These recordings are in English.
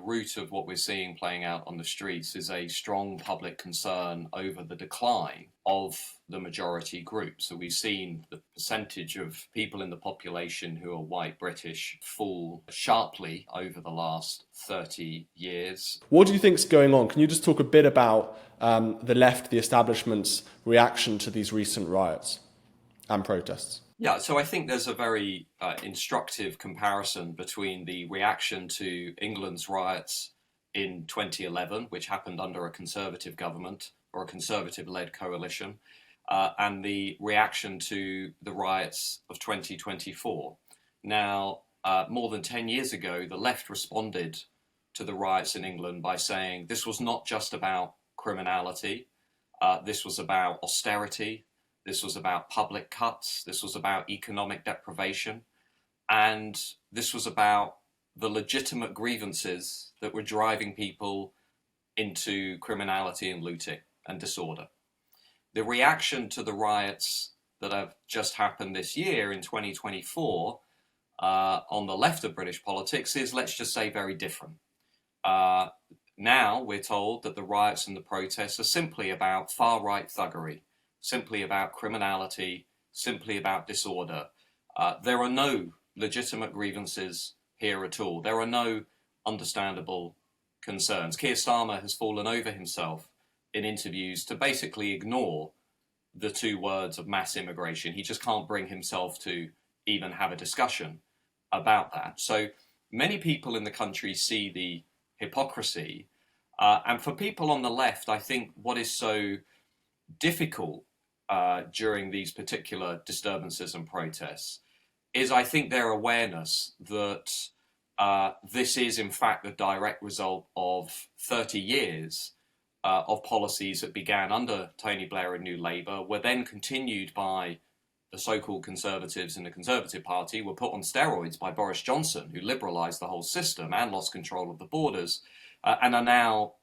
root of what we're seeing playing out on the streets is a strong public concern over the decline of the majority group. So we've seen the percentage of people in the population who are white British fall sharply over the last 30 years. What do you think's going on? Can you just talk a bit about the left, the establishment's reaction to these recent riots and protests? Yeah, so I think there's a very instructive comparison between the reaction to England's riots in 2011, which happened under a Conservative government or a Conservative-led coalition, and the reaction to the riots of 2024. Now, more than 10 years ago, the left responded to the riots in England by saying this was not just about criminality, this was about austerity, this was about public cuts, this was about economic deprivation, and this was about the legitimate grievances that were driving people into criminality and looting and disorder. The reaction to the riots that have just happened this year in 2024 on the left of British politics is, let's just say, very different. Now we're told that the riots and the protests are simply about far-right thuggery, simply about criminality, simply about disorder. There are no legitimate grievances here at all. There are no understandable concerns. Keir Starmer has fallen over himself in interviews to basically ignore the two words of mass immigration. He just can't bring himself to even have a discussion about that. So many people in the country see the hypocrisy. And for people on the left, I think what is so difficult during these particular disturbances and protests is, I think, their awareness that this is in fact the direct result of 30 years of policies that began under Tony Blair and New Labour, were then continued by the so-called Conservatives in the Conservative Party, were put on steroids by Boris Johnson, who liberalised the whole system and lost control of the borders, and are now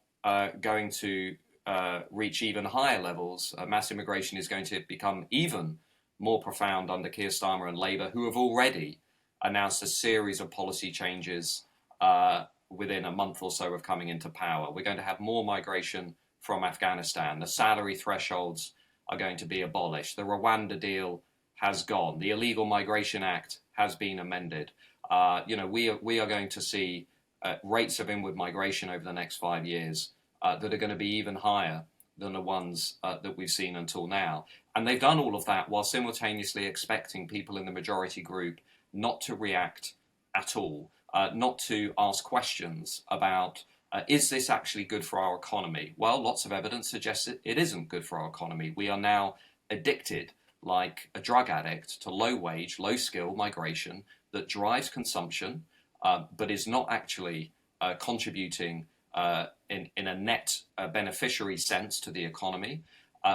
going to reach even higher levels. Mass immigration is going to become even more profound under Keir Starmer and Labour, who have already announced a series of policy changes within a month or so of coming into power. We're going to have more migration from Afghanistan. The salary thresholds are going to be abolished. The Rwanda deal has gone. The Illegal Migration Act has been amended. We are going to see rates of inward migration over the next 5 years that are going to be even higher than the ones that we've seen until now. And they've done all of that while simultaneously expecting people in the majority group not to react at all, not to ask questions about, is this actually good for our economy? Well, lots of evidence suggests it isn't good for our economy. We are now addicted, like a drug addict, to low-wage, low-skill migration that drives consumption, but is not actually contributing in a net beneficiary sense to the economy.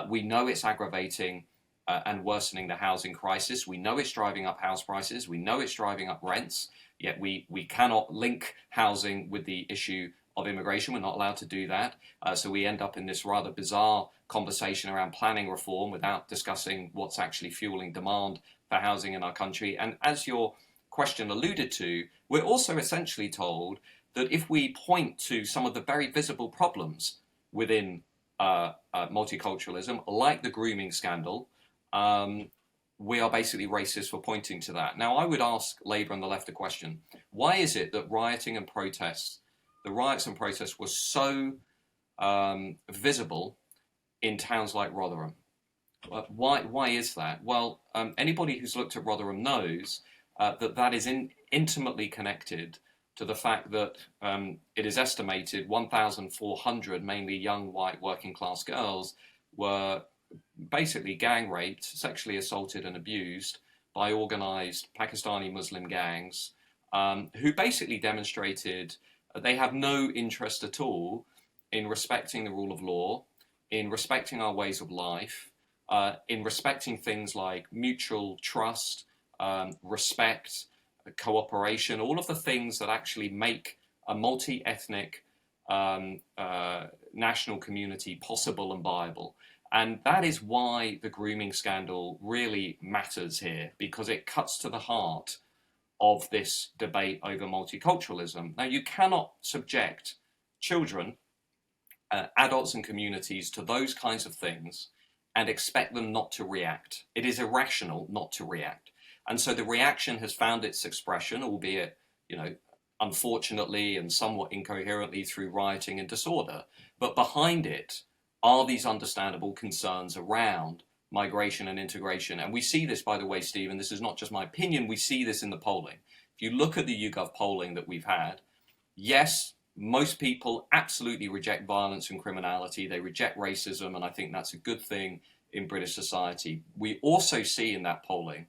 We know it's aggravating and worsening the housing crisis. We know it's driving up house prices. We know it's driving up rents. Yet we cannot link housing with the issue of immigration. We're not allowed to do that. So we end up in this rather bizarre conversation around planning reform without discussing what's actually fueling demand for housing in our country. And as your question alluded to, we're also essentially told that if we point to some of the very visible problems within multiculturalism, like the grooming scandal, we are basically racist for pointing to that. Now, I would ask Labour and the left a question. Why is it that the riots and protests were so visible in towns like Rotherham? Why is that? Well, anybody who's looked at Rotherham knows that is intimately connected to the fact that it is estimated 1,400 mainly young white working class girls were basically gang raped, sexually assaulted and abused by organised Pakistani Muslim gangs who basically demonstrated they have no interest at all in respecting the rule of law, in respecting our ways of life, in respecting things like mutual trust, respect, cooperation, all of the things that actually make a multi-ethnic national community possible and viable. And that is why the grooming scandal really matters here, because it cuts to the heart of this debate over multiculturalism. Now, you cannot subject children, adults and communities to those kinds of things and expect them not to react. It is irrational not to react. And so the reaction has found its expression, albeit, unfortunately and somewhat incoherently, through rioting and disorder. But behind it are these understandable concerns around migration and integration. And we see this, by the way, Stephen, this is not just my opinion, we see this in the polling. If you look at the YouGov polling that we've had, yes, most people absolutely reject violence and criminality. They reject racism, and I think that's a good thing in British society. We also see in that polling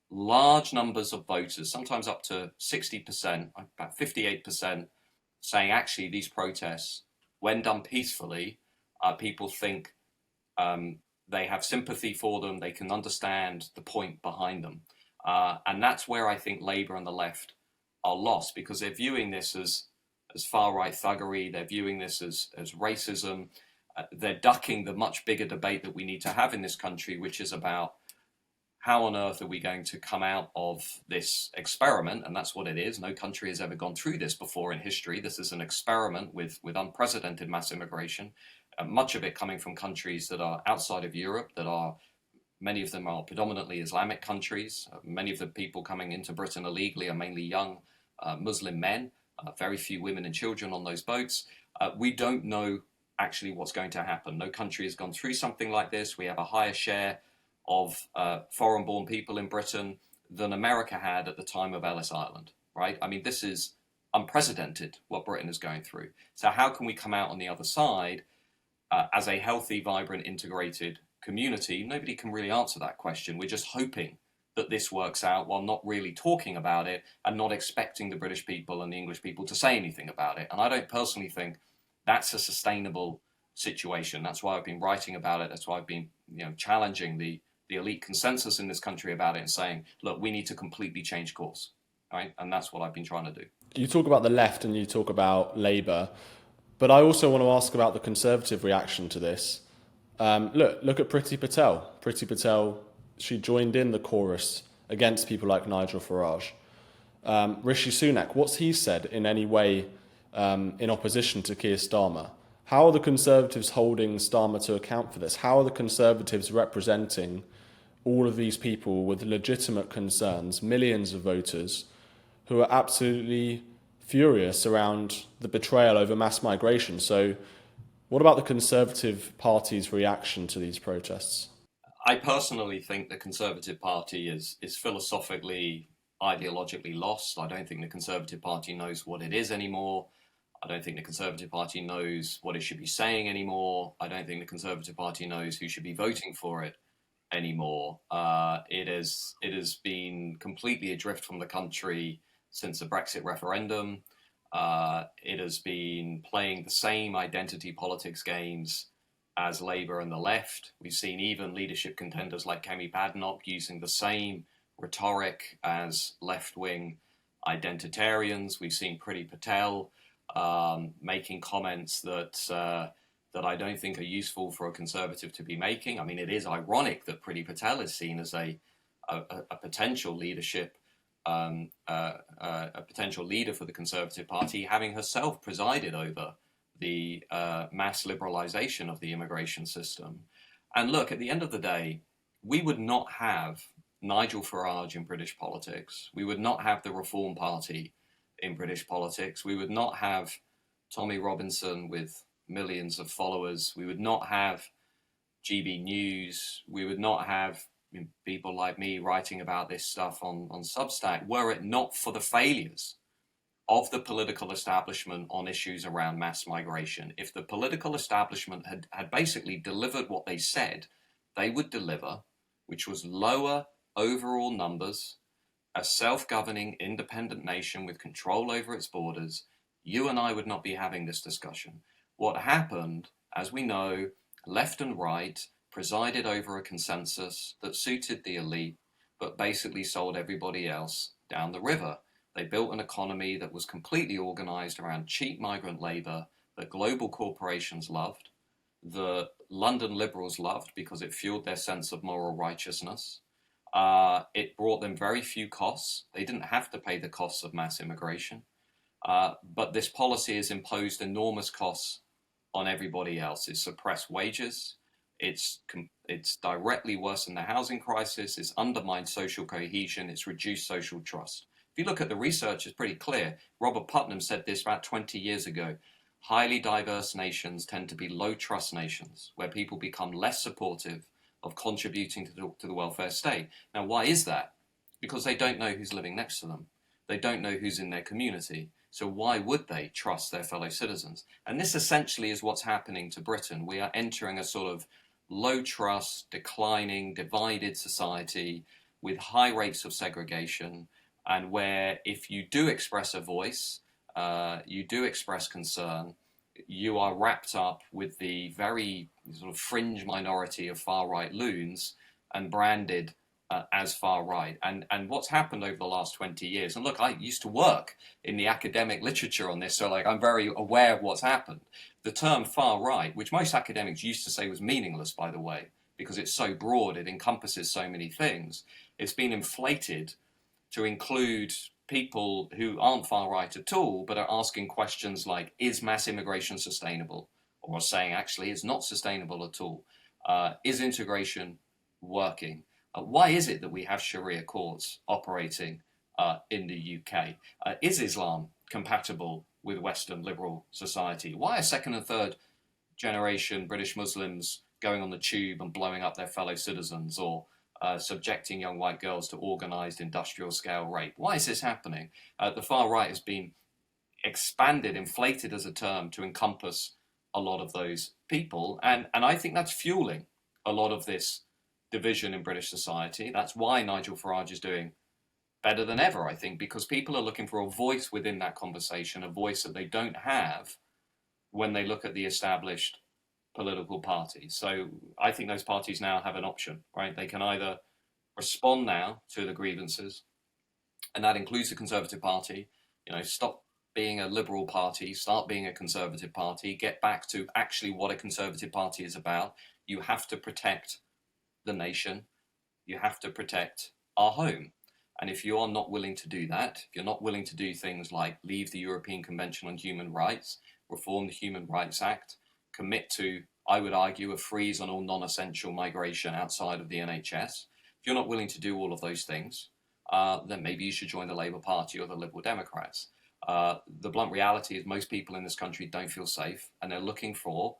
large numbers of voters, sometimes up to 60%, about 58%, saying actually these protests, when done peacefully, people think they have sympathy for them, they can understand the point behind them. And that's where I think Labour and the left are lost, because they're viewing this as far-right thuggery, they're viewing this as racism, they're ducking the much bigger debate that we need to have in this country, which is about how on earth are we going to come out of this experiment? And that's what it is. No country has ever gone through this before in history. This is an experiment with unprecedented mass immigration, much of it coming from countries that are outside of Europe, many of them are predominantly Islamic countries. Many of the people coming into Britain illegally are mainly young Muslim men, very few women and children on those boats. We don't know actually what's going to happen. No country has gone through something like this. We have a higher share of foreign-born people in Britain than America had at the time of Ellis Island, right? I mean, this is unprecedented, what Britain is going through. So how can we come out on the other side as a healthy, vibrant, integrated community? Nobody can really answer that question. We're just hoping that this works out while not really talking about it and not expecting the British people and the English people to say anything about it. And I don't personally think that's a sustainable situation. That's why I've been writing about it. That's why I've been challenging the elite consensus in this country about it and saying, look, we need to completely change course, right? And that's what I've been trying to do. You talk about the left and you talk about Labour, but I also want to ask about the Conservative reaction to this. Look at Priti Patel. Priti Patel, she joined in the chorus against people like Nigel Farage. Rishi Sunak, what's he said in any way in opposition to Keir Starmer? How are the Conservatives holding Starmer to account for this? How are the Conservatives representing all of these people with legitimate concerns, millions of voters who are absolutely furious around the betrayal over mass migration? So what about the Conservative Party's reaction to these protests? I personally think the Conservative Party is philosophically, ideologically lost. I don't think the Conservative Party knows what it is anymore. I don't think the Conservative Party knows what it should be saying anymore. I don't think the Conservative Party knows who should be voting for it anymore. It has been completely adrift from the country since the Brexit referendum. It has been playing the same identity politics games as Labour and the left. We've seen even leadership contenders like Kemi Badenoch using the same rhetoric as left-wing identitarians. We've seen Priti Patel making comments that I don't think are useful for a Conservative to be making. I mean, it is ironic that Priti Patel is seen as a potential leadership, a potential leader for the Conservative Party, having herself presided over the mass liberalisation of the immigration system. And look, at the end of the day, we would not have Nigel Farage in British politics. We would not have the Reform Party in British politics. We would not have Tommy Robinson with millions of followers. We would not have GBNews. We would not have people like me writing about this stuff on Substack, were it not for the failures of the political establishment on issues around mass migration. If the political establishment had basically delivered what they said they would deliver, which was lower overall numbers, a self-governing independent nation with control over its borders, you and I would not be having this discussion. What happened, as we know, left and right presided over a consensus that suited the elite, but basically sold everybody else down the river. They built an economy that was completely organized around cheap migrant labor that global corporations loved, the London Liberals loved because it fueled their sense of moral righteousness. It brought them very few costs. They didn't have to pay the costs of mass immigration. But this policy has imposed enormous costs on everybody else. It's suppressed wages. It's directly worsened the housing crisis. It's undermined social cohesion. It's reduced social trust. If you look at the research, it's pretty clear. Robert Putnam said this about 20 years ago. Highly diverse nations tend to be low trust nations, where people become less supportive of contributing to the welfare state. Now, why is that? Because they don't know who's living next to them. They don't know who's in their community. So why would they trust their fellow citizens? And this essentially is what's happening to Britain. We are entering a sort of low trust, declining, divided society with high rates of segregation, and where if you do express a voice, you do express concern, you are wrapped up with the very sort of fringe minority of far-right loons and branded as far-right. And what's happened over the last 20 years, and look, I used to work in the academic literature on this, so like I'm very aware of what's happened. The term far-right, which most academics used to say was meaningless, by the way, because it's so broad, it encompasses so many things, it's been inflated to include people who aren't far right at all, but are asking questions like, is mass immigration sustainable? Or saying, actually, it's not sustainable at all. Is integration working? Why is it that we have Sharia courts operating in the UK? Is Islam compatible with Western liberal society? Why are second and third generation British Muslims going on the tube and blowing up their fellow citizens, or subjecting young white girls to organised industrial scale rape? Why is this happening? The far right has been expanded, inflated as a term to encompass a lot of those people. And I think that's fueling a lot of this division in British society. That's why Nigel Farage is doing better than ever, I think, because people are looking for a voice within that conversation, a voice that they don't have when they look at the established political parties. So I think those parties now have an option, right? They can either respond now to the grievances, and that includes the Conservative Party, stop being a liberal party, start being a Conservative Party, get back to actually what a Conservative Party is about. You have to protect the nation. You have to protect our home. And if you are not willing to do that, if you're not willing to do things like leave the European Convention on Human Rights, reform the Human Rights Act, commit to, I would argue, a freeze on all non-essential migration outside of the NHS, if you're not willing to do all of those things, then maybe you should join the Labour Party or the Liberal Democrats. The blunt reality is most people in this country don't feel safe, and they're looking for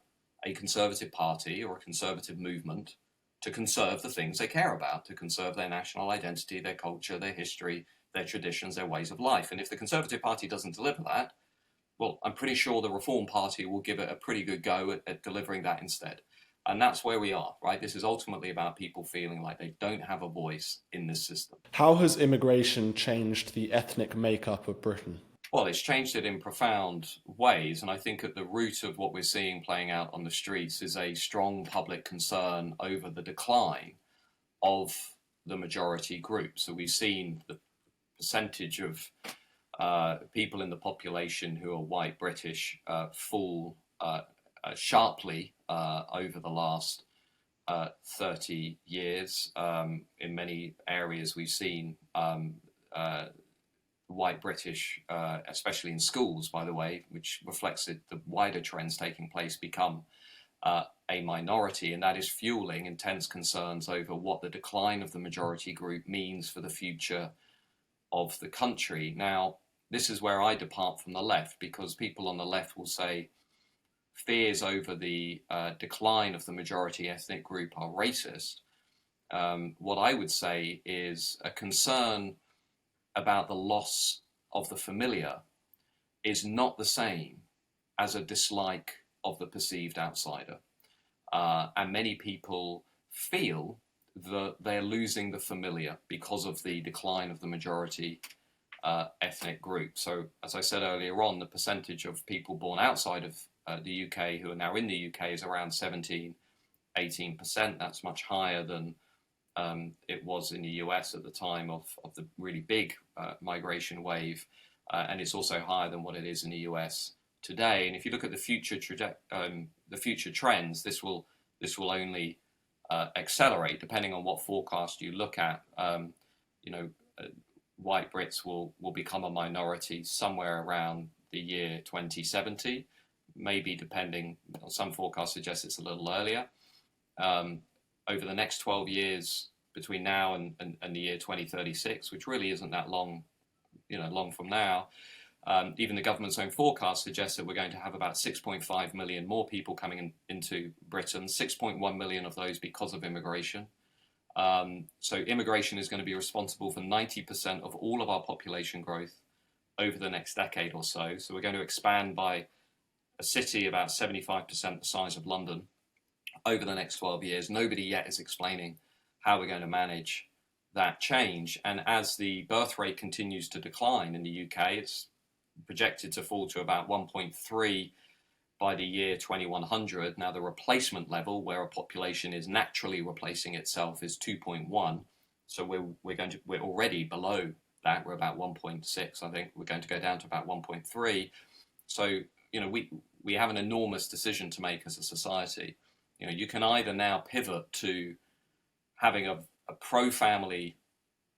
a Conservative Party or a Conservative movement to conserve the things they care about, to conserve their national identity, their culture, their history, their traditions, their ways of life. And if the Conservative Party doesn't deliver that, well, I'm pretty sure the Reform Party will give it a pretty good go at delivering that instead. And that's where we are, right? This is ultimately about people feeling like they don't have a voice in this system. How has immigration changed the ethnic makeup of Britain? Well, it's changed it in profound ways, and I think at the root of what we're seeing playing out on the streets is a strong public concern over the decline of the majority group. So we've seen the percentage of people in the population who are white British fall sharply over the last 30 years. In many areas, we've seen white British, especially in schools, by the way, which reflects the wider trends taking place, become a minority, and that is fueling intense concerns over what the decline of the majority group means for the future of the country. Now, this is where I depart from the left, because people on the left will say fears over the decline of the majority ethnic group are racist. What I would say is a concern about the loss of the familiar is not the same as a dislike of the perceived outsider. And many people feel that they're losing the familiar because of the decline of the majority ethnic group. So, as I said earlier on, the percentage of people born outside of the UK who are now in the UK is around 17-18%. That's much higher than it was in the US at the time of the really big migration wave, and it's also higher than what it is in the US today. And if you look at the future trends, this will only accelerate, depending on what forecast you look at. You know, white Brits will become a minority somewhere around the year 2070, maybe depending on some forecasts suggest it's a little earlier. Over the next 12 years between now and the year 2036, which really isn't that long, long from now, even the government's own forecast suggests that we're going to have about 6.5 million more people coming into Britain, 6.1 million of those because of immigration. So immigration is going to be responsible for 90% of all of our population growth over the next decade or so. So we're going to expand by a city about 75% the size of London over the next 12 years. Nobody yet is explaining how we're going to manage that change. And as the birth rate continues to decline in the UK, it's projected to fall to about 1.3 by the year 2100. Now, the replacement level, where a population is naturally replacing itself, is 2.1. So we're already below that. We're about 1.6. I think we're going to go down to about 1.3. So we have an enormous decision to make as a society. You can either now pivot to having a pro-family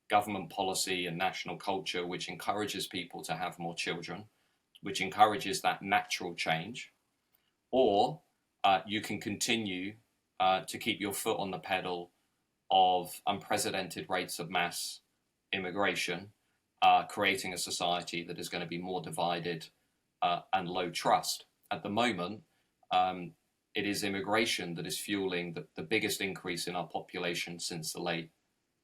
government policy and national culture which encourages people to have more children, which encourages that natural change, or you can continue to keep your foot on the pedal of unprecedented rates of mass immigration, creating a society that is going to be more divided and low trust. At the moment, it is immigration that is fueling the biggest increase in our population since the late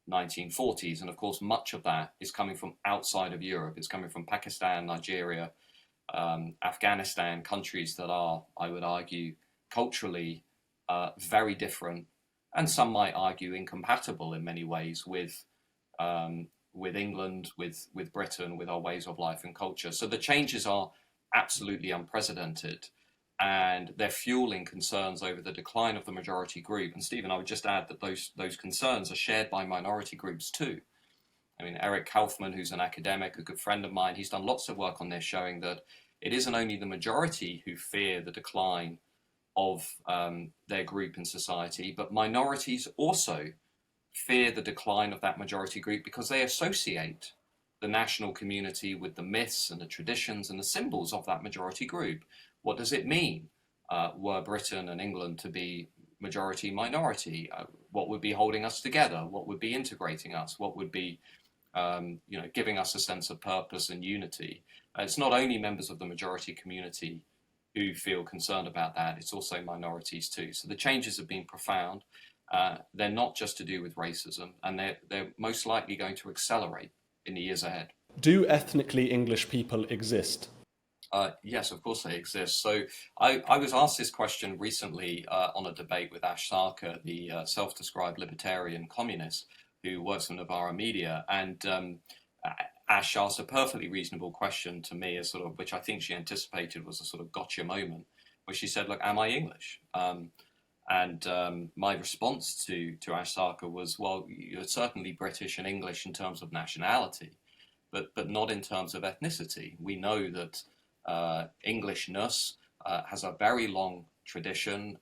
1940s. And of course, much of that is coming from outside of Europe. It's coming from Pakistan, Nigeria, Afghanistan, countries that are, I would argue, culturally very different, and some might argue incompatible in many ways with England, with Britain, with our ways of life and culture. So the changes are absolutely unprecedented, and they're fueling concerns over the decline of the majority group. And Stephen, I would just add that those concerns are shared by minority groups too. I mean, Eric Kaufman, who's an academic, a good friend of mine, he's done lots of work on this, showing that it isn't only the majority who fear the decline of their group in society, but minorities also fear the decline of that majority group because they associate the national community with the myths and the traditions and the symbols of that majority group. What does it mean were Britain and England to be majority minority? What would be holding us together? What would be integrating us? What would be giving us a sense of purpose and unity? It's not only members of the majority community who feel concerned about that, it's also minorities too. So the changes have been profound. They're not just to do with racism, and they're most likely going to accelerate in the years ahead. Do ethnically English people exist? Yes, of course they exist. So I was asked this question recently on a debate with Ash Sarkar, the self-described libertarian communist who works for Novara Media, and Ash asked a perfectly reasonable question to me, as sort of, which I think she anticipated was a sort of gotcha moment, where she said, "Look, am I English?" And my response to Ash Sarkar was, "Well, you're certainly British and English in terms of nationality, but not in terms of ethnicity. We know that Englishness has a very long tradition,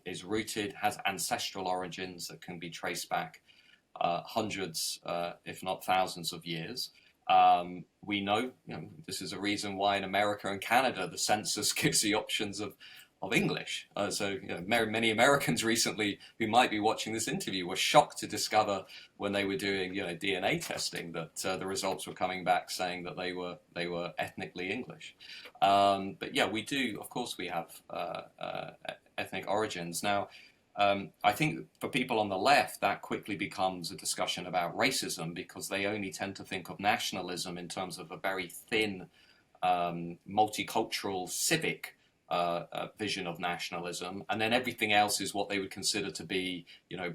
is rooted, has ancestral origins that can be traced back hundreds, if not thousands of years. We know, this is a reason why in America and Canada the census gives the options of English. So many Americans recently who might be watching this interview were shocked to discover when they were doing DNA testing that the results were coming back saying that they were ethnically English. But yeah, we do, of course, we have ethnic origins. Now, I think for people on the left, that quickly becomes a discussion about racism because they only tend to think of nationalism in terms of a very thin, multicultural, civic vision of nationalism, and then everything else is what they would consider to be,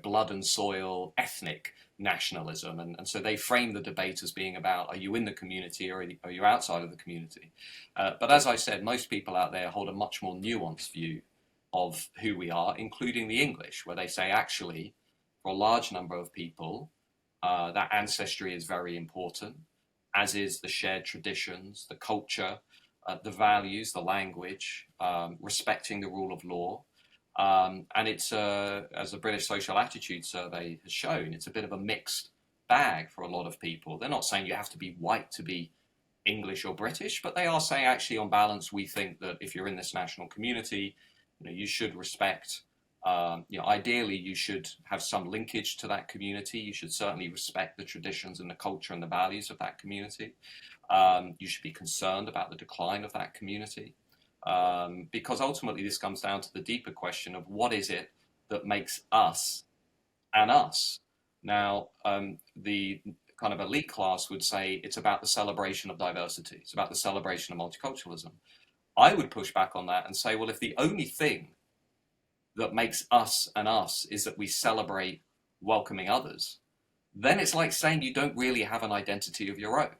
blood and soil, ethnic nationalism, and so they frame the debate as being about, are you in the community or are you outside of the community? But as I said, most people out there hold a much more nuanced view of who we are, including the English, where they say actually, for a large number of people, that ancestry is very important, as is the shared traditions, the culture, the values, the language, respecting the rule of law. And it's, as the British Social Attitude Survey has shown, it's a bit of a mixed bag for a lot of people. They're not saying you have to be white to be English or British, but they are saying actually on balance, we think that if you're in this national community, you should respect, ideally you should have some linkage to that community. You should certainly respect the traditions and the culture and the values of that community. You should be concerned about the decline of that community. Because ultimately this comes down to the deeper question of what is it that makes us and us. Now, the kind of elite class would say it's about the celebration of diversity. It's about the celebration of multiculturalism. I would push back on that and say, well, if the only thing that makes us and us is that we celebrate welcoming others, then it's like saying you don't really have an identity of your own.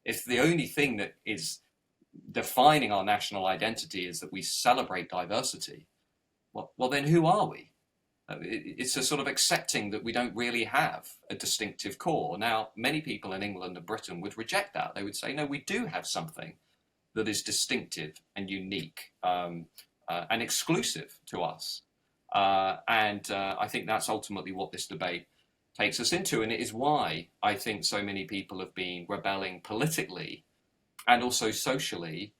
If the only thing that is defining our national identity is that we celebrate diversity, well then who are we? It's a sort of accepting that we don't really have a distinctive core. Now, many people in England and Britain would reject that. They would say, no, we do have something that is distinctive and unique and exclusive to us. And I think that's ultimately what this debate takes us into. And it is why I think so many people have been rebelling politically and also socially,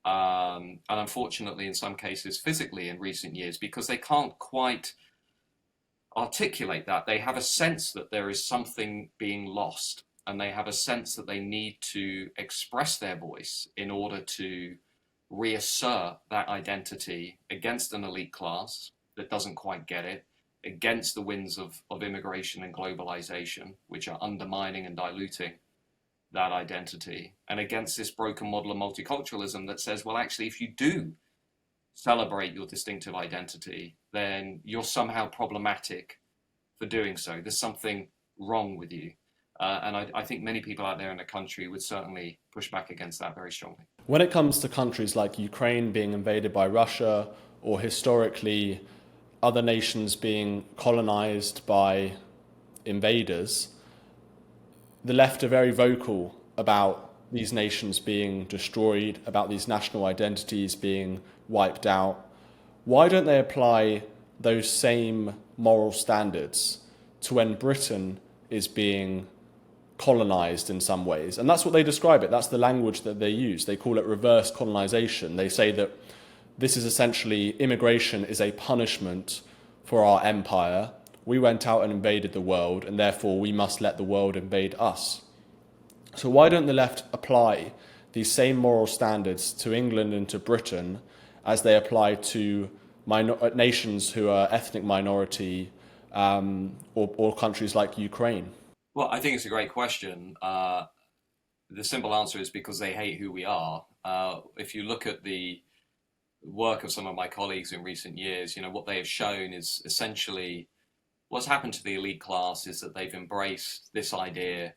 and unfortunately in some cases physically in recent years, because they can't quite articulate that. They have a sense that there is something being lost, and they have a sense that they need to express their voice in order to reassert that identity against an elite class that doesn't quite get it, against the winds of immigration and globalization, which are undermining and diluting that identity, and against this broken model of multiculturalism that says, well, actually, if you do celebrate your distinctive identity, then you're somehow problematic for doing so. There's something wrong with you. And I think many people out there in the country would certainly push back against that very strongly. When it comes to countries like Ukraine being invaded by Russia, or historically other nations being colonized by invaders, the left are very vocal about these nations being destroyed, about these national identities being wiped out. Why don't they apply those same moral standards to when Britain is being colonized in some ways? And that's what they describe it. That's the language that they use. They call it reverse colonization. They say that this is essentially, immigration is a punishment for our empire. We went out and invaded the world, and therefore we must let the world invade us. So why don't the left apply these same moral standards to England and to Britain as they apply to nations who are ethnic minority, or countries like Ukraine? Well, I think it's a great question. The simple answer is because they hate who we are. If you look at the work of some of my colleagues in recent years, what they have shown is essentially what's happened to the elite class is that they've embraced this idea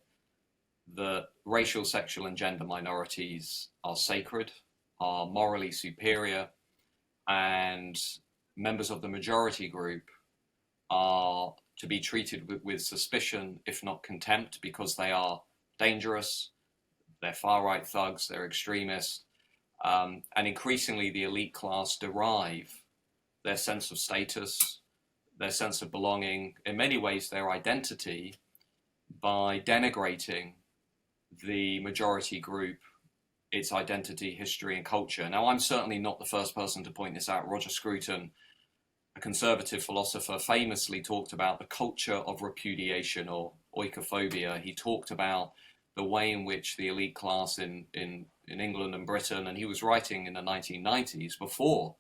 that racial, sexual, and gender minorities are sacred, are morally superior, and members of the majority group are to be treated with suspicion, if not contempt, because they are dangerous, they're far-right thugs, they're extremists, and increasingly the elite class derive their sense of status, their sense of belonging, in many ways their identity, by denigrating the majority group, its identity, history, and culture. Now, I'm certainly not the first person to point this out. Roger Scruton, a conservative philosopher, famously talked about the culture of repudiation, or oikophobia. He talked about the way in which the elite class in England and Britain, and he was writing in the 1990s, before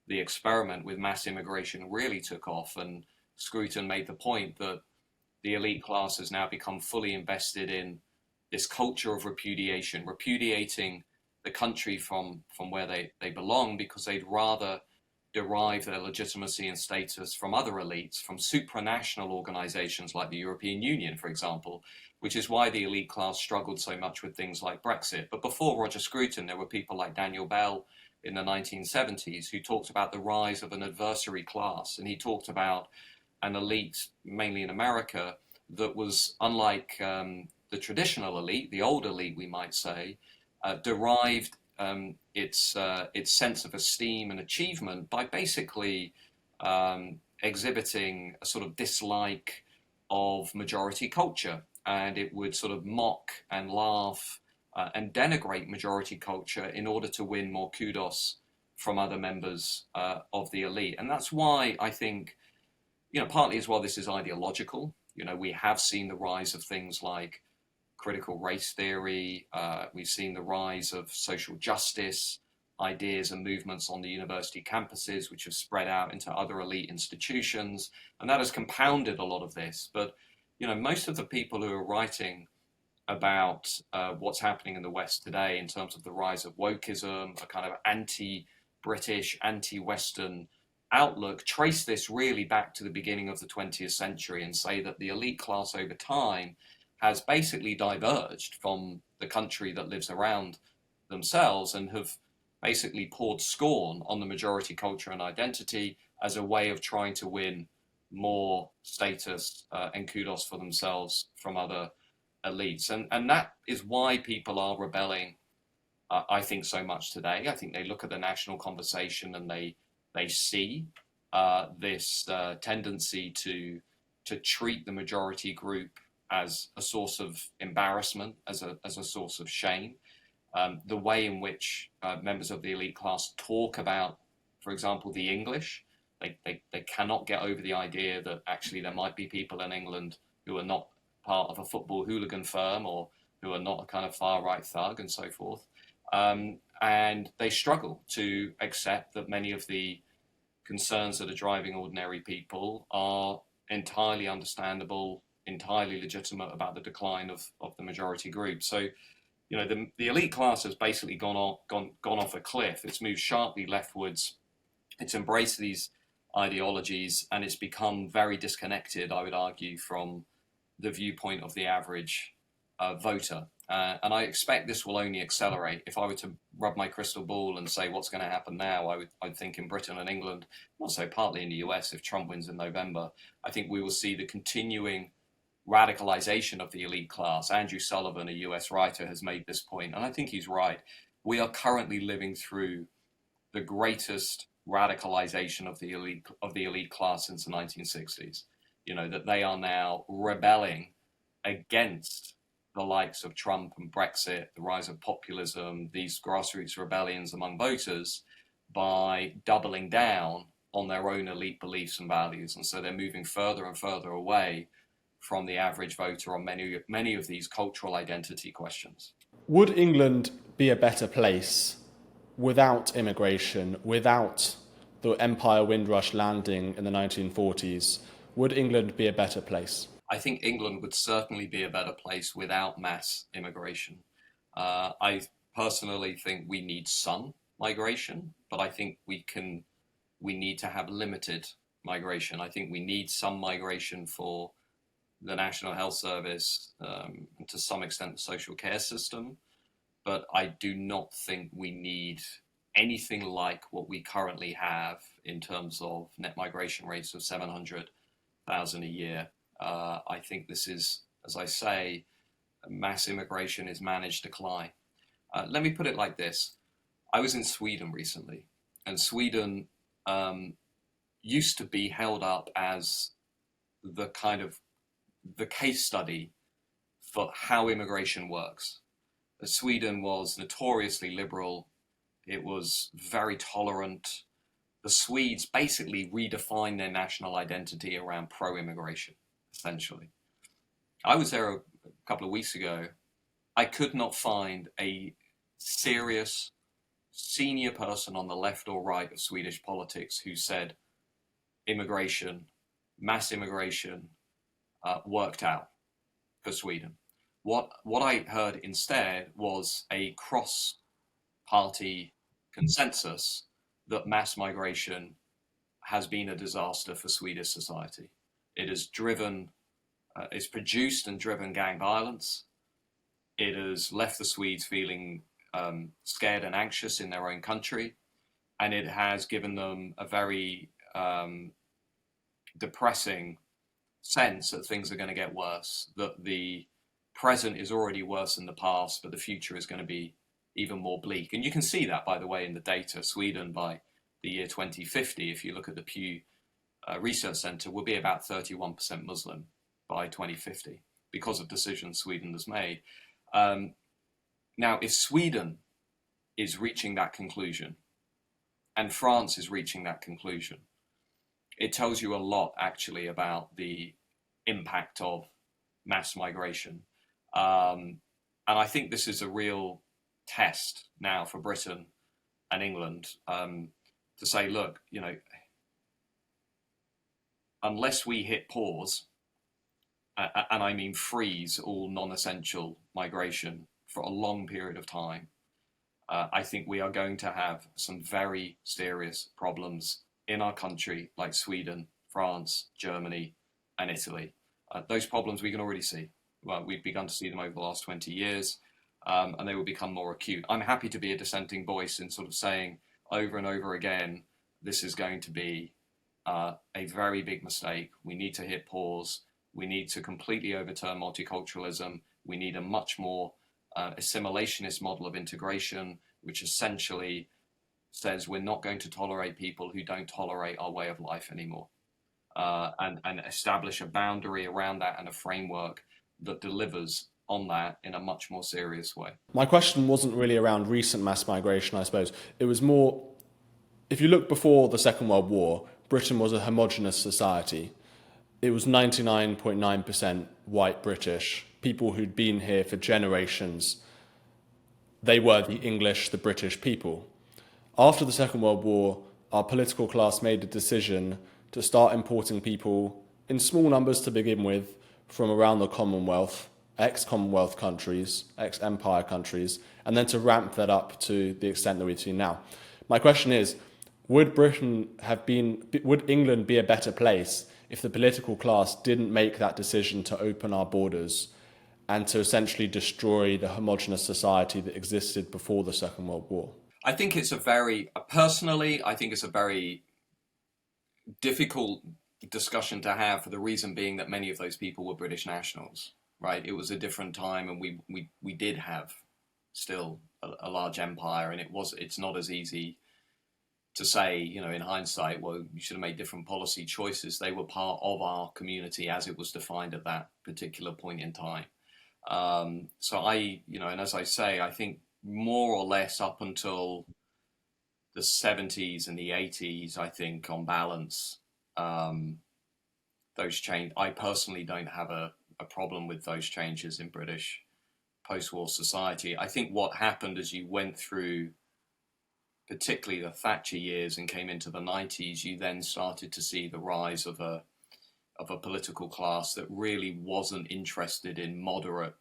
the experiment with mass immigration really took off. And Scruton made the point that the elite class has now become fully invested in this culture of repudiation, repudiating the country from where they belong, because they'd rather derive their legitimacy and status from other elites, from supranational organizations like the European Union, for example, which is why the elite class struggled so much with things like Brexit. But before Roger Scruton, there were people like Daniel Bell in the 1970s who talked about the rise of an adversary class. And he talked about an elite, mainly in America, that was unlike the traditional elite, the old elite, we might say, derived its sense of esteem and achievement by basically exhibiting a sort of dislike of majority culture, and it would sort of mock and laugh and denigrate majority culture in order to win more kudos from other members of the elite. And that's why I think, partly as well, this is ideological. We have seen the rise of things like critical race theory. We've seen the rise of social justice ideas and movements on the university campuses, which have spread out into other elite institutions. And that has compounded a lot of this. But, most of the people who are writing about what's happening in the West today in terms of the rise of wokeism, a kind of anti-British, anti-Western outlook, trace this really back to the beginning of the 20th century and say that the elite class over time has basically diverged from the country that lives around themselves and have basically poured scorn on the majority culture and identity as a way of trying to win more status and kudos for themselves from other elites. And that is why people are rebelling, I think, so much today. I think they look at the national conversation and they see this tendency to treat the majority group as a source of embarrassment, as a source of shame. The way in which members of the elite class talk about, for example, the English, they cannot get over the idea that actually there might be people in England who are not part of a football hooligan firm or who are not a kind of far-right thug and so forth. And they struggle to accept that many of the concerns that are driving ordinary people are entirely understandable, entirely legitimate about the decline of the majority group. So, the elite class has basically gone off a cliff. It's moved sharply leftwards. It's embraced these ideologies, and it's become very disconnected, I would argue, from the viewpoint of the average voter. And I expect this will only accelerate. If I were to rub my crystal ball and say what's going to happen now, I'd think in Britain and England, also partly in the US, if Trump wins in November, I think we will see the continuing radicalization of the elite class. Andrew Sullivan, a US writer, has made this point, and I think he's right. We are currently living through the greatest radicalization of the elite class since the 1960s. That they are now rebelling against the likes of Trump and Brexit, the rise of populism, these grassroots rebellions among voters, by doubling down on their own elite beliefs and values. And so they're moving further and further away from the average voter on many of these cultural identity questions. Would England be a better place without immigration, without the Empire Windrush landing in the 1940s? Would England be a better place? I think England would certainly be a better place without mass immigration. I personally think we need some migration, but I think we need to have limited migration. I think we need some migration for the National Health Service, and to some extent the social care system, but I do not think we need anything like what we currently have in terms of net migration rates of 700,000 a year. I think this is, as I say, mass immigration is managed decline. Let me put it like this. I was in Sweden recently, and Sweden used to be held up as the case study for how immigration works. Sweden was notoriously liberal. It was very tolerant. The Swedes basically redefined their national identity around pro-immigration, essentially. I was there a couple of weeks ago. I could not find a serious senior person on the left or right of Swedish politics who said immigration, mass immigration, worked out for Sweden. What I heard instead was a cross-party consensus that mass migration has been a disaster for Swedish society. It has it's produced and driven gang violence. It has left the Swedes feeling scared and anxious in their own country, and it has given them a very depressing sense that things are going to get worse, that the present is already worse than the past, but the future is going to be even more bleak. And you can see that, by the way, in the data. Sweden, by the year 2050, if you look at the Pew Research Centre will be about 31% Muslim by 2050 because of decisions Sweden has made. Now, if Sweden is reaching that conclusion and France is reaching that conclusion, it tells you a lot actually about the impact of mass migration. And I think this is a real test now for Britain and England to say, look, unless we hit pause, and I mean freeze all non-essential migration for a long period of time, I think we are going to have some very serious problems in our country, like Sweden, France, Germany, and Italy. Those problems we can already see. Well, we've begun to see them over the last 20 years, and they will become more acute. I'm happy to be a dissenting voice in sort of saying over and over again, this is going to be a very big mistake. We need to hit pause. We need to completely overturn multiculturalism. We need a much more assimilationist model of integration, which essentially says we're not going to tolerate people who don't tolerate our way of life anymore, and establish a boundary around that and a framework that delivers on that in a much more serious way. My question wasn't really around recent mass migration, I suppose. It was more, if you look before the Second World War, Britain was a homogenous society. It was 99.9% white British, people who'd been here for generations. They were the English, the British people. After the Second World War, our political class made a decision to start importing people in small numbers to begin with from around the Commonwealth, ex-Commonwealth countries, ex-Empire countries, and then to ramp that up to the extent that we've seen now. My question is, would England be a better place if the political class didn't make that decision to open our borders and to essentially destroy the homogenous society that existed before the Second World War? I think it's personally, I think it's a very difficult discussion to have, for the reason being that many of those people were British nationals, right? It was a different time, and we did have still a large empire, and it's not as easy to say, in hindsight, well, you should have made different policy choices. They were part of our community as it was defined at that particular point in time. And as I say, I think more or less up until the 70s and the 80s, I think on balance, those change. I personally don't have a problem with those changes in British post-war society. I think what happened as you went through particularly the Thatcher years and came into the 90s, you then started to see the rise of a political class that really wasn't interested in moderate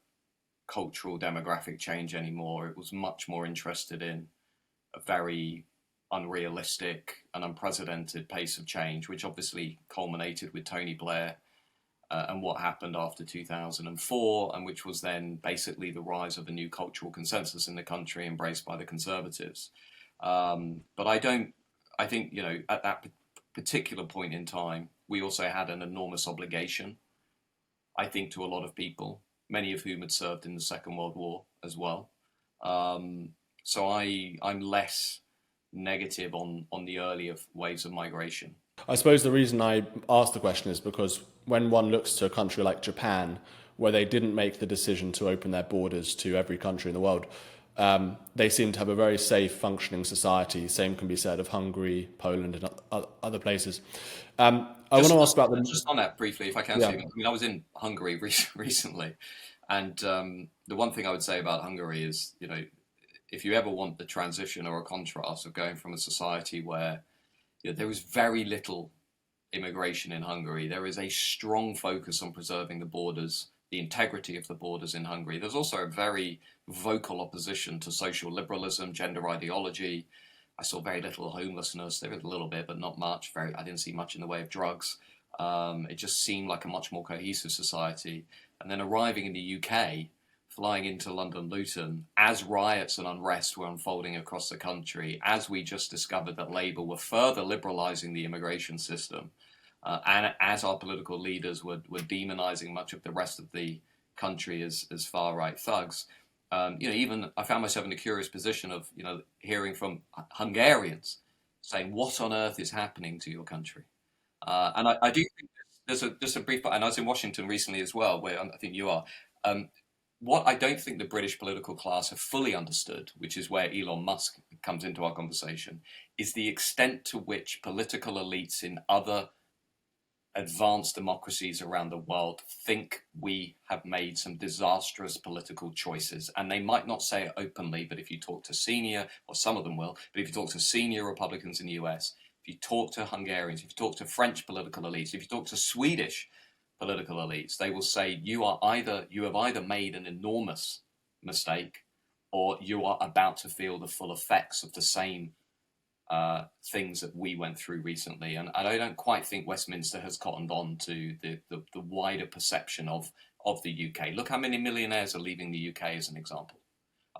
cultural demographic change anymore. It was much more interested in a very unrealistic and unprecedented pace of change, which obviously culminated with Tony Blair and what happened after 2004, and which was then basically the rise of a new cultural consensus in the country embraced by the Conservatives. But I think, at that particular point in time, we also had an enormous obligation, I think, to a lot of people, many of whom had served in the Second World War as well. So I'm less negative on the earlier waves of migration. I suppose the reason I asked the question is because when one looks to a country like Japan, where they didn't make the decision to open their borders to every country in the world, they seem to have a very safe, functioning society. Same can be said of Hungary, Poland, and other places. I want to ask about just on that briefly, if I can. Yeah. I mean, I was in Hungary recently, and the one thing I would say about Hungary is, if you ever want the transition or a contrast of going from a society where there was very little immigration in Hungary, there is a strong focus on preserving the borders, the integrity of the borders in Hungary. There's also a very vocal opposition to social liberalism, gender ideology. I saw very little homelessness. There was a little bit, but not much. I didn't see much in the way of drugs. It just seemed like a much more cohesive society. And then arriving in the UK, flying into London Luton, as riots and unrest were unfolding across the country, as we just discovered that Labour were further liberalising the immigration system, and as our political leaders were demonising much of the rest of the country as far-right thugs, even I found myself in a curious position of, hearing from Hungarians saying, what on earth is happening to your country? And I do think there's just a brief, and I was in Washington recently as well, where I think you are. Um, what I don't think the British political class have fully understood, which is where Elon Musk comes into our conversation, is the extent to which political elites in other advanced democracies around the world think we have made some disastrous political choices. And they might not say it openly, but if you talk to senior, or some of them will, but if you talk to senior Republicans in the US, if you talk to Hungarians, if you talk to French political elites, if you talk to Swedish political elites, they will say you have either made an enormous mistake or you are about to feel the full effects of the same things that we went through recently. And I don't quite think Westminster has cottoned on to the wider perception of the UK. Look how many millionaires are leaving the UK as an example.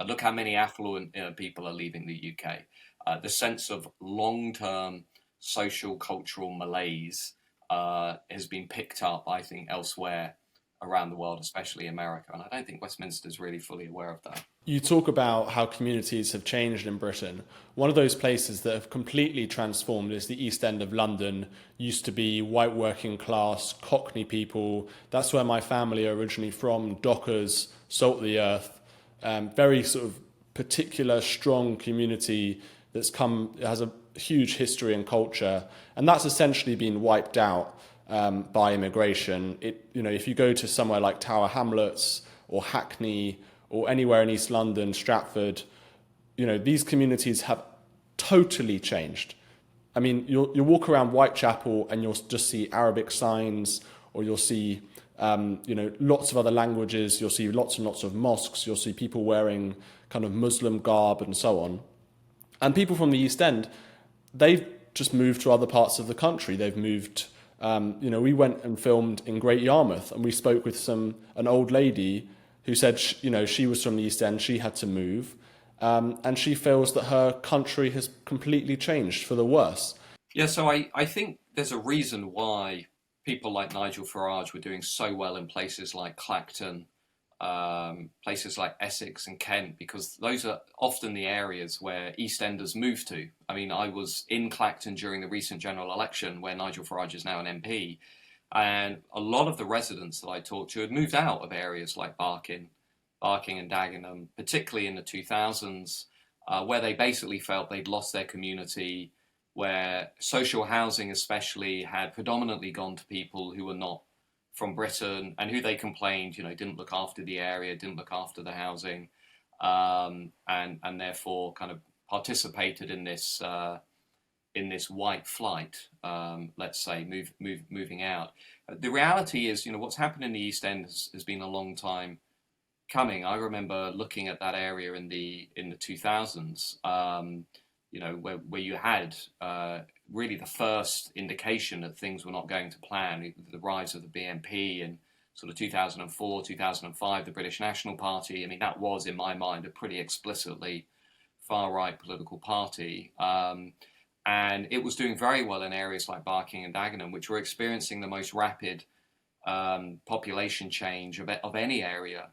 Look how many affluent people are leaving the UK. The sense of long-term social, cultural malaise has been picked up, I think, elsewhere around the world, especially America. And I don't think Westminster is really fully aware of that. You talk about how communities have changed in Britain. One of those places that have completely transformed is the East End of London. Used to be white working class, Cockney people. That's where my family are originally from, Dockers, Salt of the Earth. Very sort of particular, strong community has a huge history and culture. And that's essentially been wiped out by immigration. If you go to somewhere like Tower Hamlets or Hackney or anywhere in East London, Stratford, these communities have totally changed. I mean, you'll walk around Whitechapel and you'll just see Arabic signs, or you'll see, lots of other languages. You'll see lots and lots of mosques. You'll see people wearing kind of Muslim garb and so on. And people from the East End, they've just moved to other parts of the country. They've moved. We went and filmed in Great Yarmouth, and we spoke with an old lady who said, she was from the East End, she had to move, and she feels that her country has completely changed for the worse. Yeah, so I think there's a reason why people like Nigel Farage were doing so well in places like Clacton, places like Essex and Kent, because those are often the areas where EastEnders move to. I mean, I was in Clacton during the recent general election, where Nigel Farage is now an MP, and a lot of the residents that I talked to had moved out of areas like Barking and Dagenham, particularly in the 2000s, where they basically felt they'd lost their community, where social housing especially had predominantly gone to people who were not from Britain and who they complained, didn't look after the area, didn't look after the housing, and therefore kind of participated in this white flight, let's say, moving out. The reality is, what's happened in the East End has been a long time coming. I remember looking at that area in the 2000s, where you had really the first indication that things were not going to plan. The rise of the BNP in sort of 2004, 2005, the British National Party. I mean, that was, in my mind, a pretty explicitly far-right political party. And it was doing very well in areas like Barking and Dagenham, which were experiencing the most rapid population change of any area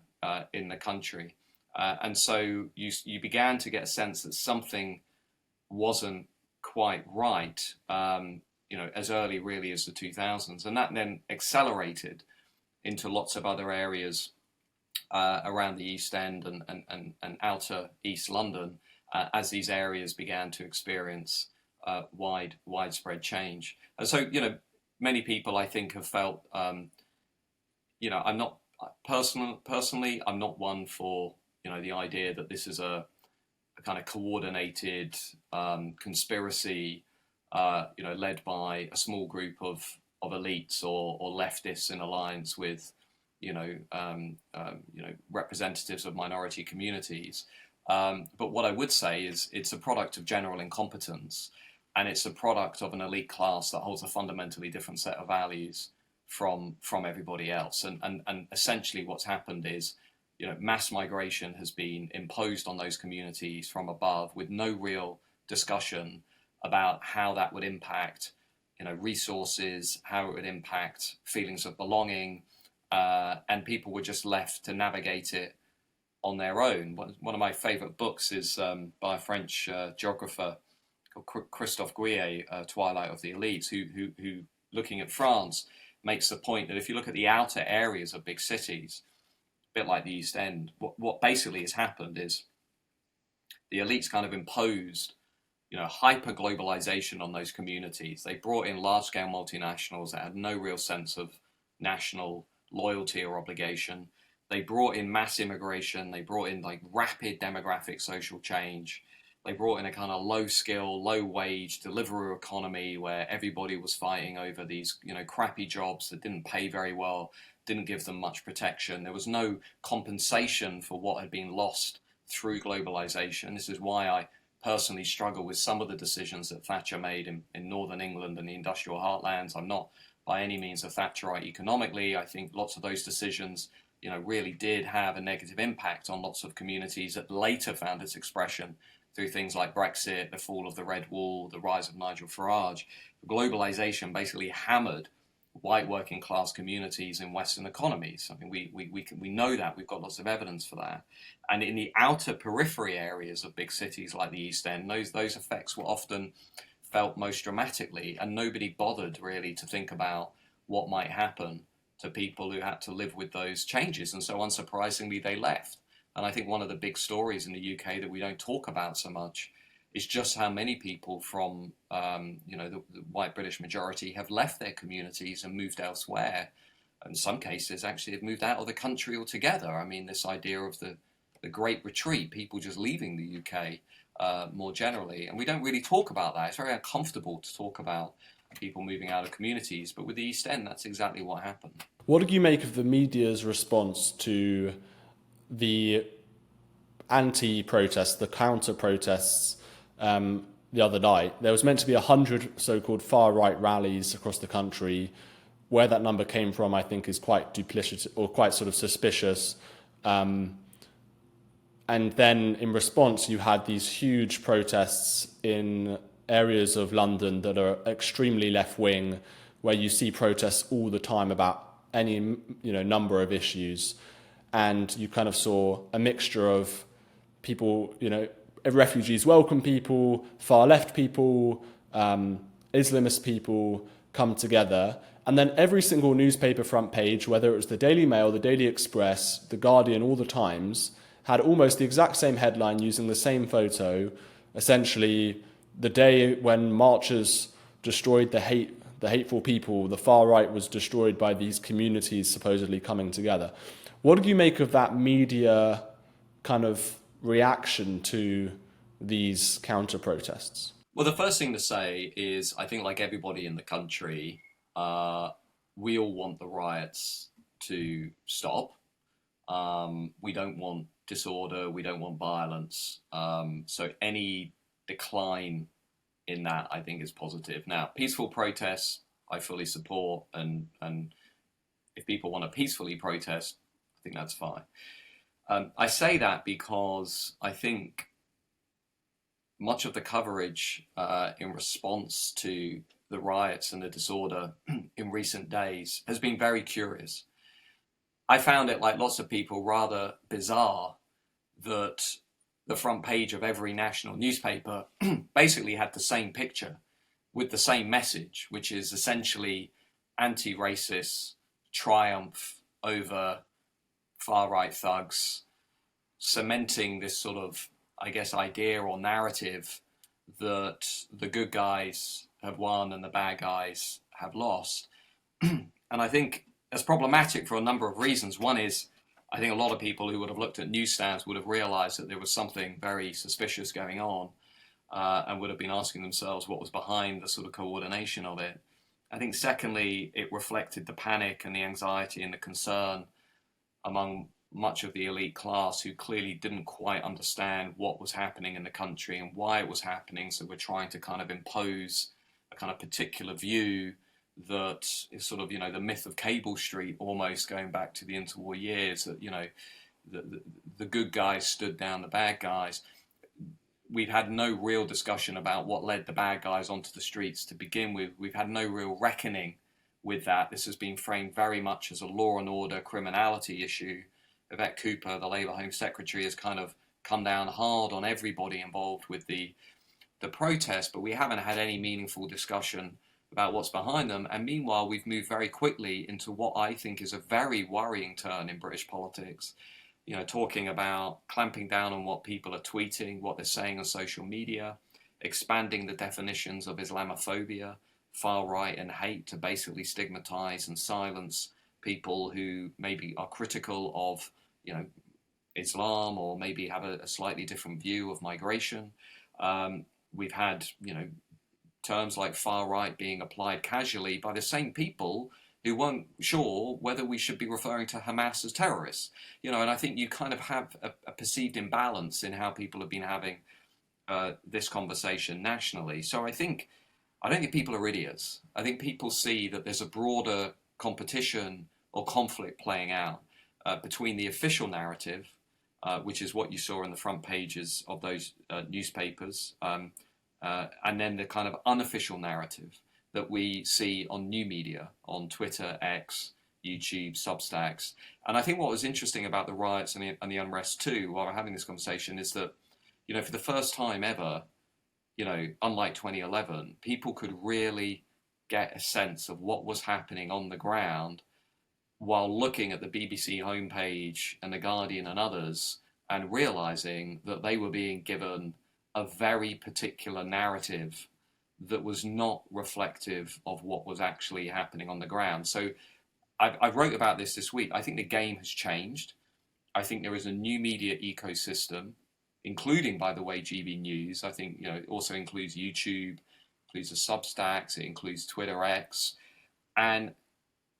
in the country. And so you began to get a sense that something wasn't quite right, as early really as the 2000s. And that then accelerated into lots of other areas around the East End and outer East London as these areas began to experience widespread change. And so, many people I think have felt, I'm not personally, I'm not one for, the idea that this is a kind of coordinated conspiracy, led by a small group of elites or leftists in alliance with, representatives of minority communities. But what I would say is it's a product of general incompetence, and it's a product of an elite class that holds a fundamentally different set of values from everybody else. And essentially what's happened is, mass migration has been imposed on those communities from above with no real discussion about how that would impact, resources, how it would impact feelings of belonging, and people were just left to navigate it on their own. One of my favorite books is by a French geographer called Christophe Gouillet, Twilight of the Elites, who looking at France, makes the point that if you look at the outer areas of big cities, a bit like the East End, what basically has happened is the elites kind of imposed, hyper globalization on those communities. They brought in large scale multinationals that had no real sense of national loyalty or obligation. They brought in mass immigration. They brought in like rapid demographic social change. They brought in a kind of low skill, low wage Deliveroo economy where everybody was fighting over these, crappy jobs that didn't pay very well, didn't give them much protection. There was no compensation for what had been lost through globalization. This is why I personally struggle with some of the decisions that Thatcher made in Northern England and the industrial heartlands. I'm not by any means a Thatcherite economically. I think lots of those decisions, really did have a negative impact on lots of communities that later found its expression through things like Brexit, the fall of the Red Wall, the rise of Nigel Farage. Globalization basically hammered white working class communities in Western economies. I mean, we know that. We've got lots of evidence for that. And in the outer periphery areas of big cities like the East End, those effects were often felt most dramatically, and nobody bothered really to think about what might happen to people who had to live with those changes. And so unsurprisingly, they left. And I think one of the big stories in the UK that we don't talk about so much is just how many people from, the white British majority have left their communities and moved elsewhere. In some cases, actually, have moved out of the country altogether. I mean, this idea of the Great Retreat, people just leaving the UK more generally. And we don't really talk about that. It's very uncomfortable to talk about people moving out of communities. But with the East End, that's exactly what happened. What do you make of the media's response to the anti-protests, the counter-protests the other night? There was meant to be 100 so-called far-right rallies across the country. Where that number came from, I think, is quite duplicitous or quite sort of suspicious. And then in response, you had these huge protests in areas of London that are extremely left-wing, where you see protests all the time about any number of issues. And you kind of saw a mixture of people, refugees welcome people, far left people, Islamist people come together. And then every single newspaper front page, whether it was the Daily Mail, the Daily Express, the Guardian, or the Times, had almost the exact same headline using the same photo, essentially the day when marchers destroyed the hateful people, the far right was destroyed by these communities supposedly coming together. What did you make of that media kind of reaction to these counter-protests? Well, the first thing to say is, I think like everybody in the country, we all want the riots to stop. We don't want disorder. We don't want violence. So any decline in that, I think, is positive. Now, peaceful protests, I fully support. And if people want to peacefully protest, I think that's fine. I say that because I think much of the coverage in response to the riots and the disorder in recent days has been very curious. I found it, like lots of people, rather bizarre that the front page of every national newspaper basically had the same picture with the same message, which is essentially anti-racist triumph over far-right thugs, cementing this sort of, I guess, idea or narrative that the good guys have won and the bad guys have lost. And I think that's problematic for a number of reasons. One is, I think a lot of people who would have looked at newsstands would have realized that there was something very suspicious going on, and would have been asking themselves what was behind the sort of coordination of it. I think secondly, it reflected the panic and the anxiety and the concern among much of the elite class who clearly didn't quite understand what was happening in the country and why it was happening. So we're trying to kind of impose a kind of particular view that is sort of, the myth of Cable Street, almost going back to the interwar years, that, the good guys stood down the bad guys. We've had no real discussion about what led the bad guys onto the streets to begin with. We've had no real reckoning with that. This has been framed very much as a law and order criminality issue. Yvette Cooper, the Labour Home Secretary, has kind of come down hard on everybody involved with the protest, but we haven't had any meaningful discussion about what's behind them. And meanwhile, we've moved very quickly into what I think is a very worrying turn in British politics. Talking about clamping down on what people are tweeting, what they're saying on social media, expanding the definitions of Islamophobia, far right, and hate to basically stigmatize and silence people who maybe are critical of, Islam, or maybe have a slightly different view of migration. We've had, terms like far right being applied casually by the same people who weren't sure whether we should be referring to Hamas as terrorists. And I think you kind of have a perceived imbalance in how people have been having this conversation nationally. So I don't think people are idiots. I think people see that there's a broader competition or conflict playing out between the official narrative, which is what you saw in the front pages of those newspapers, and then the kind of unofficial narrative that we see on new media, on Twitter, X, YouTube, Substacks. And I think what was interesting about the riots and the unrest too, while we're having this conversation, is that, for the first time ever, unlike 2011, people could really get a sense of what was happening on the ground while looking at the BBC homepage and The Guardian and others, and realizing that they were being given a very particular narrative that was not reflective of what was actually happening on the ground. So I wrote about this week. I think the game has changed. I think there is a new media ecosystem, including, by the way, GBNews. I think it also includes YouTube, includes the Substacks, it includes Twitter X. And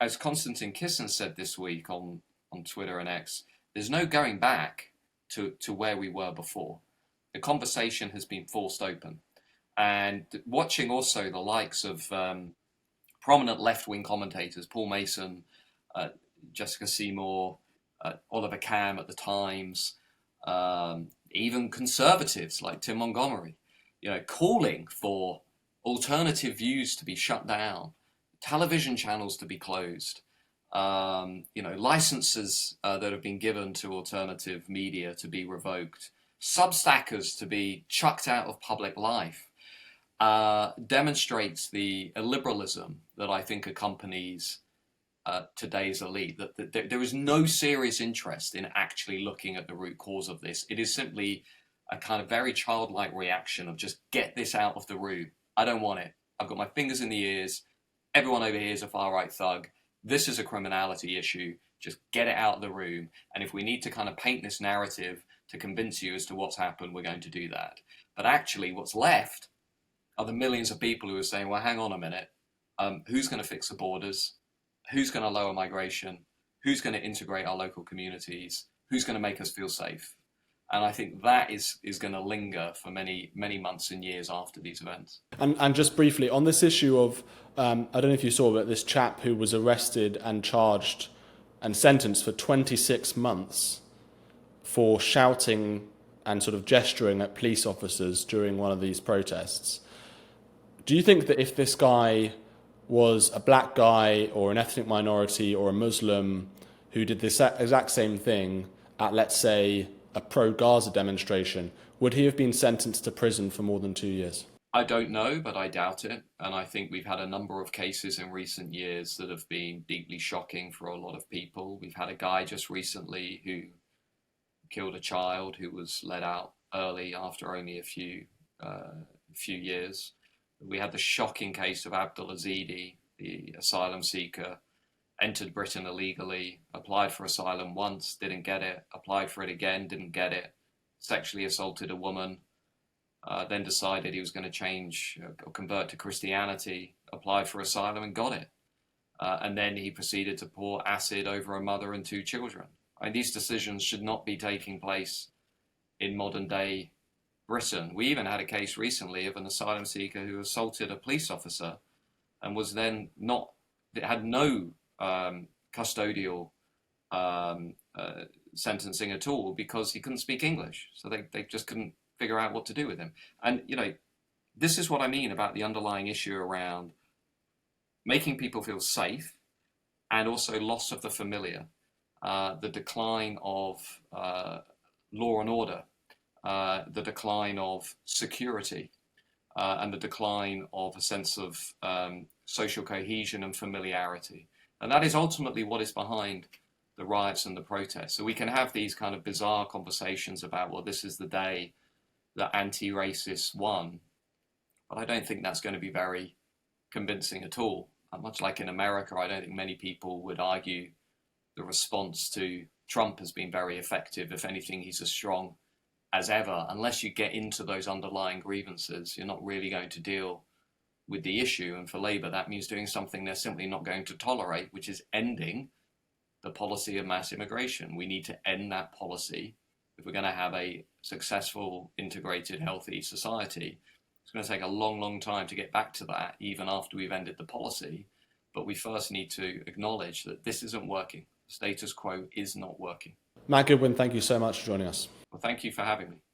as Konstantin Kisin said this week on Twitter and X, there's no going back to where we were before. The conversation has been forced open. And watching also the likes of prominent left-wing commentators, Paul Mason, Jessica Seymour, Oliver Cam at the Times, even conservatives like Tim Montgomery, calling for alternative views to be shut down, television channels to be closed, licenses that have been given to alternative media to be revoked, Substackers to be chucked out of public life, demonstrates the illiberalism that I think accompanies today's elite, that there is no serious interest in actually looking at the root cause of this. It is simply a kind of very childlike reaction of just get this out of the room. I don't want it. I've got my fingers in the ears. Everyone over here is a far-right thug. This is a criminality issue. Just get it out of the room. And if we need to kind of paint this narrative to convince you as to what's happened, we're going to do that. But actually what's left are the millions of people who are saying, well, hang on a minute. Who's going to fix the borders? Who's going to lower migration? Who's going to integrate our local communities? Who's going to make us feel safe? And I think that is going to linger for many, many months and years after these events. And just briefly, on this issue of, I don't know if you saw, but this chap who was arrested and charged and sentenced for 26 months for shouting and sort of gesturing at police officers during one of these protests. Do you think that if this guy was a black guy or an ethnic minority or a Muslim who did this exact same thing at, let's say, a pro-Gaza demonstration, would he have been sentenced to prison for more than 2 years? I don't know, but I doubt it. And I think we've had a number of cases in recent years that have been deeply shocking for a lot of people. We've had a guy just recently who killed a child who was let out early after only a few years. We had the shocking case of Abdul Azidi, the asylum seeker, entered Britain illegally, applied for asylum once, didn't get it, applied for it again, didn't get it, sexually assaulted a woman, then decided he was going to change or convert to Christianity, applied for asylum and got it. And then he proceeded to pour acid over a mother and 2 children. I mean, these decisions should not be taking place in modern day Britain. We even had a case recently of an asylum seeker who assaulted a police officer and was then had no custodial sentencing at all because he couldn't speak English. So they just couldn't figure out what to do with him. And, this is what I mean about the underlying issue around making people feel safe and also loss of the familiar, the decline of law and order, the decline of security. and the decline of a sense of social cohesion and familiarity. And that is ultimately what is behind the riots and the protests. So we can have these kind of bizarre conversations about, well, this is the day that anti-racists won, but I don't think that's going to be very convincing at all. Much like in America, I don't think many people would argue the response to Trump has been very effective. If anything, he's as strong as ever. Unless you get into those underlying grievances, you're not really going to deal with the issue. And for Labour, that means doing something they're simply not going to tolerate, which is ending the policy of mass immigration. We need to end that policy if we're going to have a successful, integrated, healthy society. It's going to take a long, long time to get back to that, even after we've ended the policy. But we first need to acknowledge that this isn't working. Status quo is not working. Matt Goodwin, thank you so much for joining us. Well, thank you for having me.